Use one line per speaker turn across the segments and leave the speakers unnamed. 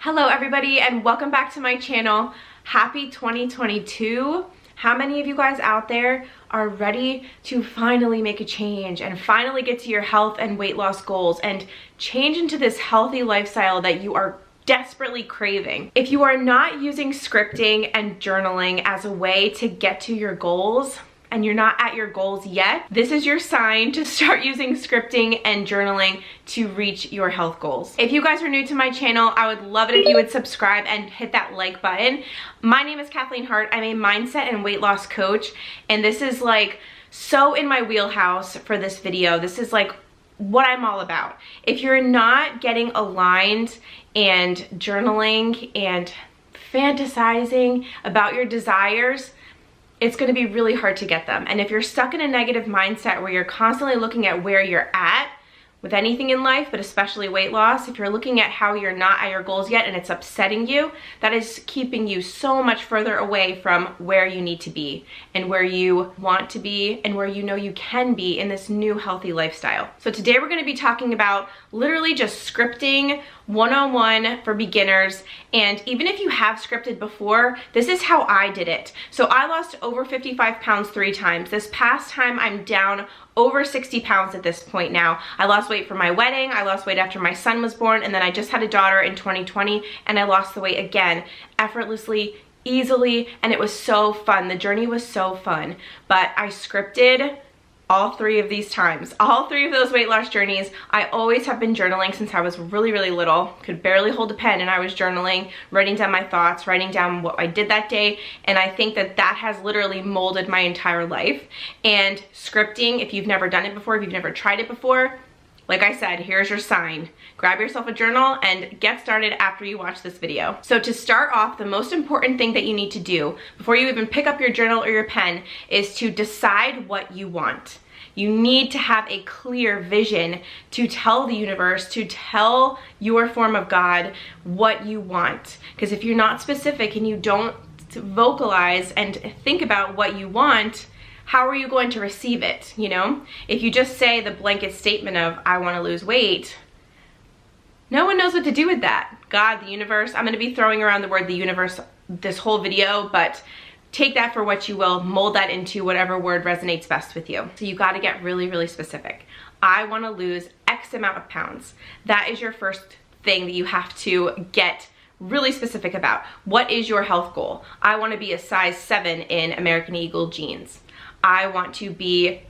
Hello everybody and welcome back to my channel. Happy 2022. How many of you guys out there are ready to finally make a change and finally get to your health and weight loss goals and change into this healthy lifestyle that you are desperately craving? If you are not using scripting and journaling as a way to get to your goals, and you're not at your goals yet, this is your sign to start using scripting and journaling to reach your health goals. If you guys are new to my channel, I would love it if you would subscribe and hit that like button. My name is Kathleen Hart. I'm a mindset and weight loss coach, and this is like so in my wheelhouse for this video. This is like what I'm all about. If you're not getting aligned and journaling and fantasizing about your desires, it's going to be really hard to get them. And if you're stuck in a negative mindset where you're constantly looking at where you're at with anything in life, but especially weight loss, if you're looking at how you're not at your goals yet and it's upsetting you, that is keeping you so much further away from where you need to be and where you want to be and where you know you can be in this new healthy lifestyle. So today we're going to be talking about literally just scripting 101 for beginners. And even if you have scripted before, this is how I did it. So I lost over 55 pounds 3 times. This past time I'm down over 60 pounds at this point now. I lost weight for my wedding, I lost weight after my son was born, and then I just had a daughter in 2020 and I lost the weight again effortlessly, easily, and it was so fun. The journey was so fun. But I scripted all 3 of these times, all 3 of those weight loss journeys. I always have been journaling since I was really little, could barely hold a pen, and I was journaling, writing down my thoughts, writing down what I did that day, and I think that that has literally molded my entire life. And scripting, if you've never done it before, if you've never tried it before, like I said, here's your sign. Grab yourself a journal and get started after you watch this video. So to start off, the most important thing that you need to do before you even pick up your journal or your pen is to decide what you want. You need to have a clear vision to tell the universe, to tell your form of God what you want. Because if you're not specific and you don't vocalize and think about what you want, how are you going to receive it, you know? If you just say the blanket statement of, I want to lose weight, no one knows what to do with that. God, the universe, I'm going to be throwing around the word the universe this whole video, but take that for what you will, mold that into whatever word resonates best with you. So you got to get really specific. I want to lose X amount of pounds. That is your first thing that you have to get really specific about. What is your health goal? I want to be a size 7 in American Eagle jeans. I want to be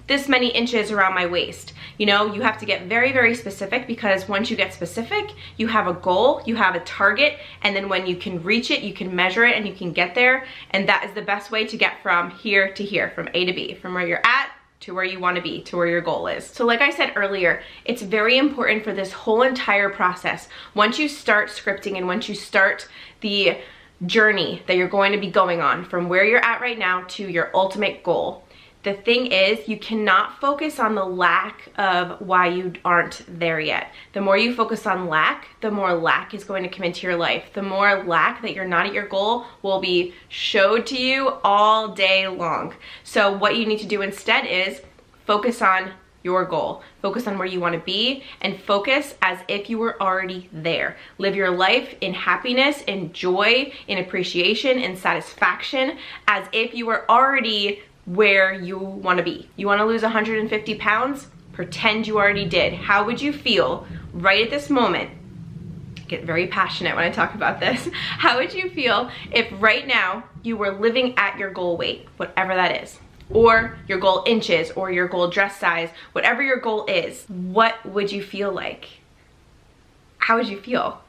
this many inches around my waist. You know, you have to get very specific, because once you get specific, you have a goal, you have a target, and then when you can reach it, you can measure it and you can get there. And that is the best way to get from here to here, from A to B, from where you're at to where you want to be, to where your goal is. So like I said earlier, it's very important for this whole entire process. Once you start scripting and once you start the journey that you're going to be going on from where you're at right now to your ultimate goal, the thing is, you cannot focus on the lack of why you aren't there yet. The more you focus on lack, the more lack is going to come into your life. The more lack that you're not at your goal will be showed to you all day long. So what you need to do instead is focus on your goal. Focus on where you want to be and focus as if you were already there. Live your life in happiness, in joy, in appreciation, in satisfaction, as if you were already where you want to be. You want to lose 150 pounds? Pretend you already did. How would you feel right at this moment? I get very passionate when I talk about this. How would you feel if right now you were living at your goal weight, whatever that is, or your goal inches, or your goal dress size, whatever your goal is? What would you feel like? How would you feel?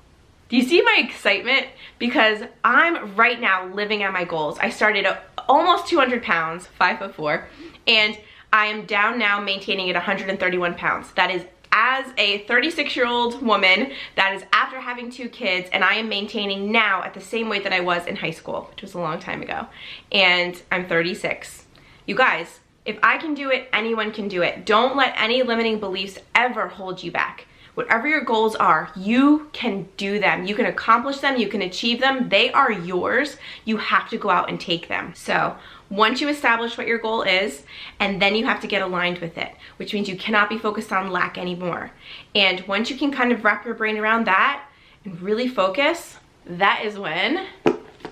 Do you see my excitement? Because I'm right now living at my goals. I started at almost 200 pounds, 5'4", and I am down now maintaining at 131 pounds. That is as a 36-year-old woman, that is after having 2 kids, and I am maintaining now at the same weight that I was in high school, which was a long time ago, and I'm 36. You guys, if I can do it, anyone can do it. Don't let any limiting beliefs ever hold you back. Whatever your goals are, you can do them. You can accomplish them. You can achieve them. They are yours. You have to go out and take them. So once you establish what your goal is, and then you have to get aligned with it, which means you cannot be focused on lack anymore. And once you can kind of wrap your brain around that, and really focus, that is when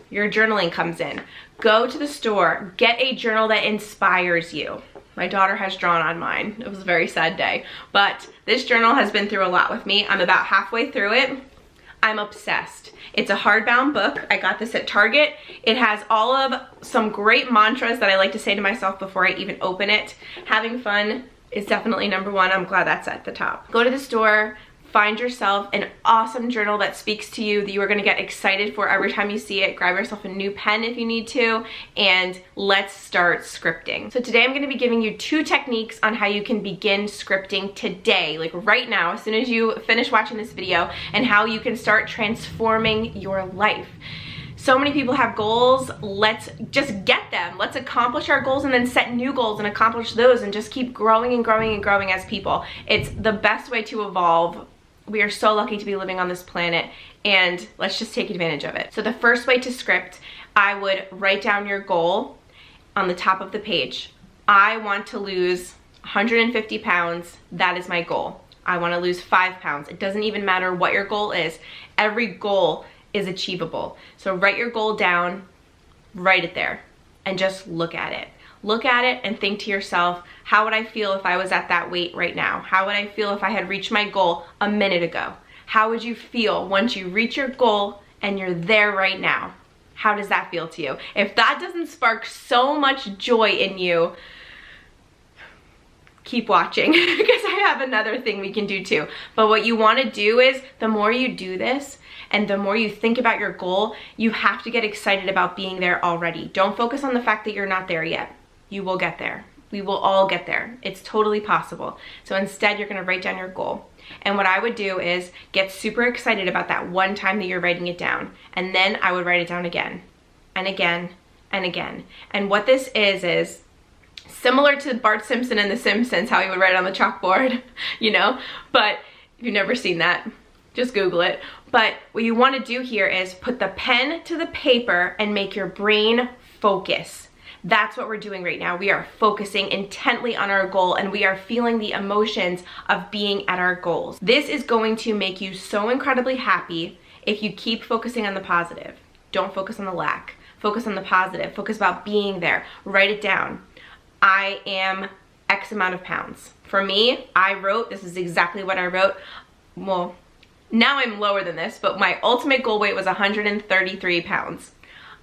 your journaling comes in. Go to the store, get a journal that inspires you. My daughter has drawn on mine. It was a very sad day, but this journal has been through a lot with me. I'm about halfway through it. I'm obsessed. It's a hardbound book. I got this at Target. It has all of some great mantras that I like to say to myself before I even open it. Having fun is definitely number one. I'm glad that's at the top. Go to the store, find yourself an awesome journal that speaks to you, that you are gonna get excited for every time you see it. Grab yourself a new pen if you need to, and let's start scripting. So today I'm gonna be giving you 2 techniques on how you can begin scripting today, like right now, as soon as you finish watching this video, and how you can start transforming your life. So many people have goals. Let's just get them. Let's accomplish our goals and then set new goals and accomplish those and just keep growing and growing and growing as people. It's the best way to evolve. We are so lucky to be living on this planet, and let's just take advantage of it. So the first way to script, I would write down your goal on the top of the page. I want to lose 150 pounds. That is my goal. I want to lose 5 pounds. It doesn't even matter what your goal is. Every goal is achievable. So write your goal down, write it there, and just look at it. Look at it and think to yourself, how would I feel if I was at that weight right now? How would I feel if I had reached my goal a minute ago? How would you feel once you reach your goal and you're there right now? How does that feel to you? If that doesn't spark so much joy in you, keep watching because I have another thing we can do too. But what you want to do is, the more you do this and the more you think about your goal, you have to get excited about being there already. Don't focus on the fact that you're not there yet. You will get there. We will all get there. It's totally possible. So instead, you're gonna write down your goal. And what I would do is get super excited about that one time that you're writing it down. And then I would write it down again and again and again. And what this is similar to Bart Simpson and The Simpsons, how he would write on the chalkboard, you know? But if you've never seen that, just Google it. But what you wanna do here is put the pen to the paper and make your brain focus. That's what we're doing right now. We are focusing intently on our goal, and we are feeling the emotions of being at our goals. This is going to make you so incredibly happy if you keep focusing on the positive. Don't focus on the lack. Focus on the positive. Focus about being there. Write it down. I am X amount of pounds. For me, I wrote, this is exactly what I wrote. Well, now I'm lower than this, but my ultimate goal weight was 133 pounds.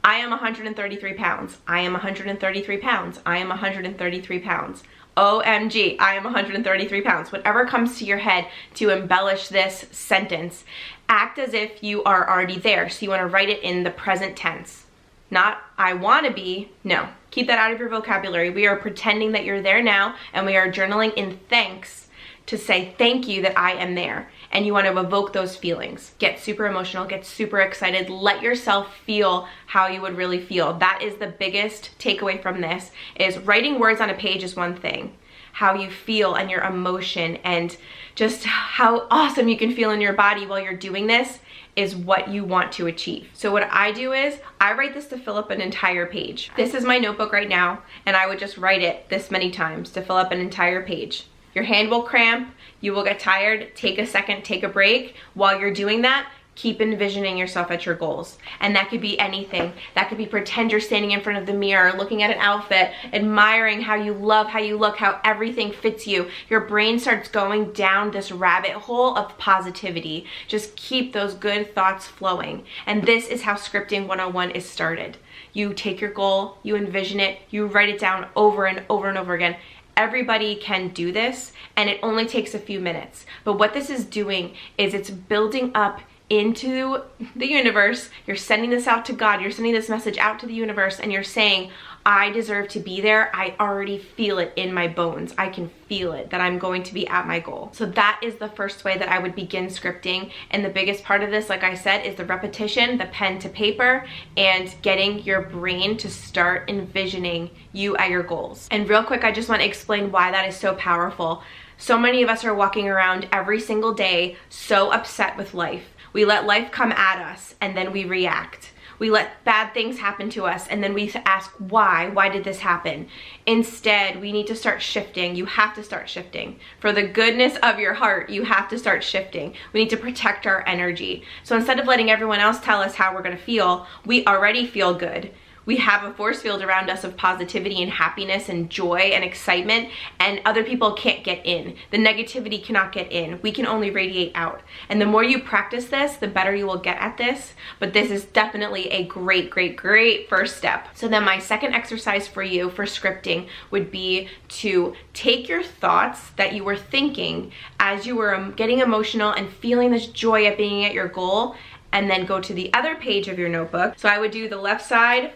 I am 133 pounds. I am 133 pounds. I am 133 pounds. OMG, I am 133 pounds. Whatever comes to your head to embellish this sentence, act as if you are already there. So you want to write it in the present tense. Not I want to be. No, keep that out of your vocabulary. We are pretending that you're there now, and we are journaling in thanks to say thank you that I am there. And you want to evoke those feelings. Get super emotional, get super excited, let yourself feel how you would really feel. That is the biggest takeaway from this, is writing words on a page is one thing. How you feel and your emotion and just how awesome you can feel in your body while you're doing this is what you want to achieve. So what I do is I write this to fill up an entire page. This is my notebook right now, and I would just write it this many times to fill up an entire page. Your hand will cramp, you will get tired, take a second, take a break. While you're doing that, keep envisioning yourself at your goals. And that could be anything. That could be pretend you're standing in front of the mirror, looking at an outfit, admiring how you love how you look, how everything fits you. Your brain starts going down this rabbit hole of positivity. Just keep those good thoughts flowing. And this is how Scripting 101 is started. You take your goal, you envision it, you write it down over and over and over again. Everybody can do this, and it only takes a few minutes. But what this is doing is it's building up into the universe. You're sending this out to God. You're sending this message out to the universe, and you're saying, I deserve to be there. I already feel it in my bones. I can feel it that I'm going to be at my goal. So that is the first way that I would begin scripting. And the biggest part of this, like I said, is the repetition, the pen to paper, and getting your brain to start envisioning you at your goals. And real quick, I just want to explain why that is so powerful. So many of us are walking around every single day so upset with life. We let life come at us and then we react. We let bad things happen to us and then we ask why did this happen? Instead, we need to start shifting. You have to start shifting. For the goodness of your heart, you have to start shifting. We need to protect our energy. So instead of letting everyone else tell us how we're gonna feel, we already feel good. We have a force field around us of positivity and happiness and joy and excitement, and other people can't get in. The negativity cannot get in. We can only radiate out. And the more you practice this, the better you will get at this. But this is definitely a great, great, great first step. So then my second exercise for you for scripting would be to take your thoughts that you were thinking as you were getting emotional and feeling this joy at being at your goal, and then go to the other page of your notebook. So I would do the left side,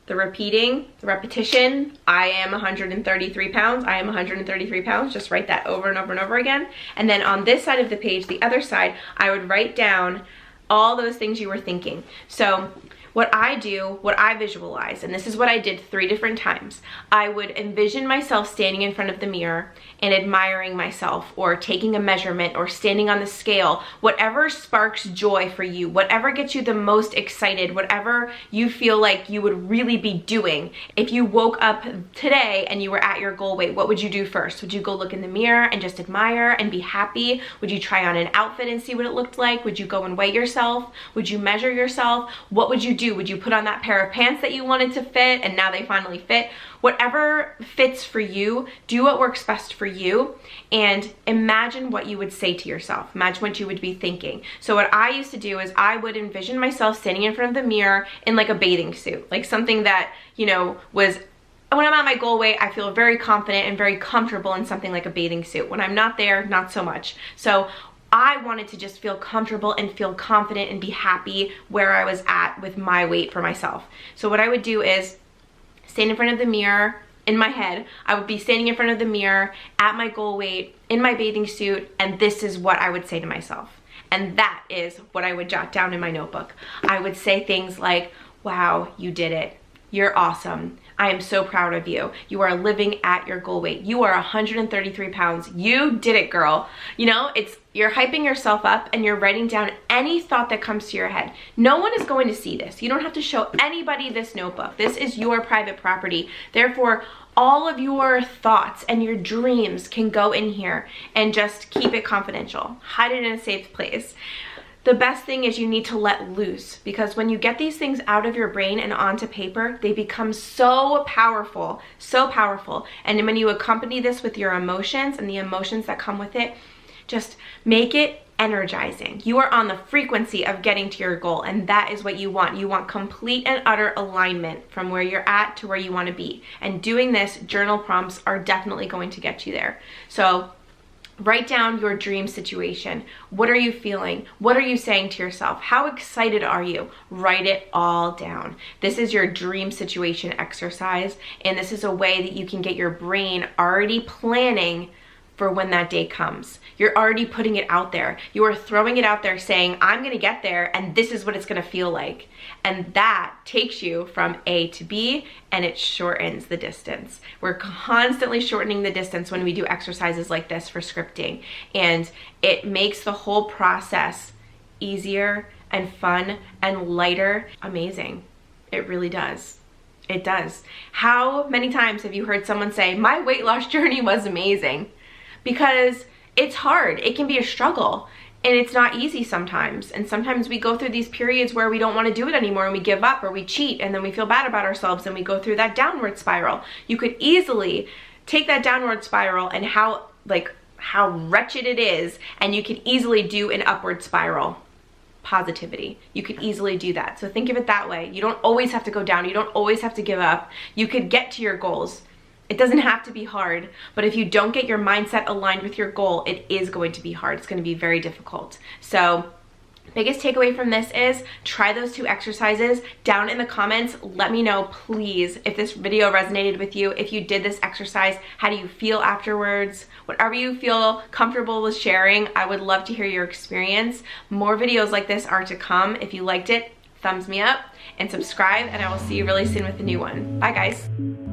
the repeating, the repetition. I am 133 pounds. I am 133 pounds. Just write that over and over and over again. And then on this side of the page, the other side, I would write down all those things you were thinking. So what I do, what I visualize, and this is what I did 3 different times. I would envision myself standing in front of the mirror and admiring myself, or taking a measurement, or standing on the scale, whatever sparks joy for you, whatever gets you the most excited, whatever you feel like you would really be doing. If you woke up today and you were at your goal weight, what would you do first? Would you go look in the mirror and just admire and be happy? Would you try on an outfit and see what it looked like? Would you go and weigh yourself? Would you measure yourself? What would you do? Would you put on that pair of pants that you wanted to fit and now they finally fit? Whatever fits for you, do what works best for you, and imagine what you would say to yourself. Imagine what you would be thinking. So what I used to do is I would envision myself standing in front of the mirror in like a bathing suit, like something that, you know, was, when I'm at my goal weight, I feel very confident and very comfortable in something like a bathing suit. When I'm not there, not so much. So I wanted to just feel comfortable and feel confident and be happy where I was at with my weight for myself. So what I would do is stand in front of the mirror. In my head, I would be standing in front of the mirror at my goal weight in my bathing suit, and this is what I would say to myself. And that is what I would jot down in my notebook. I would say things like, wow, you did it. You're awesome. I am so proud of you. You are living at your goal weight. You are 133 pounds. You did it, girl. You know, you're hyping yourself up and you're writing down any thought that comes to your head. No one is going to see this. You don't have to show anybody this notebook. This is your private property. Therefore, all of your thoughts and your dreams can go in here, and just keep it confidential. Hide it in a safe place. The best thing is you need to let loose, because when you get these things out of your brain and onto paper, they become so powerful, so powerful. And when you accompany this with your emotions and the emotions that come with it, just make it energizing. You are on the frequency of getting to your goal, and that is what you want. You want complete and utter alignment from where you're at to where you want to be. And doing this, journal prompts are definitely going to get you there. So write down your dream situation. What are you feeling? What are you saying to yourself? How excited are you? Write it all down. This is your dream situation exercise, and this is a way that you can get your brain already planning for when that day comes. You're already putting it out there. You are throwing it out there saying, I'm gonna get there and this is what it's gonna feel like. And that takes you from A to B, and it shortens the distance. We're constantly shortening the distance when we do exercises like this for scripting. And it makes the whole process easier and fun and lighter. Amazing. It really does. It does. How many times have you heard someone say, my weight loss journey was amazing? Because it's hard. It can be a struggle, and it's not easy sometimes. And sometimes we go through these periods where we don't want to do it anymore, and we give up, or we cheat, and then we feel bad about ourselves, and we go through that downward spiral. You could easily take that downward spiral and how wretched it is, and you could easily do an upward spiral. Positivity. You could easily do that. So think of it that way. You don't always have to go down. You don't always have to give up. You could get to your goals. It doesn't have to be hard, but if you don't get your mindset aligned with your goal, it is going to be hard. It's going to be very difficult. So biggest takeaway from this is try those 2 exercises. Down in the comments, let me know, please, if this video resonated with you, if you did this exercise, how do you feel afterwards? Whatever you feel comfortable with sharing, I would love to hear your experience. More videos like this are to come. If you liked it, thumbs me up and subscribe, and I will see you really soon with a new one. Bye, guys.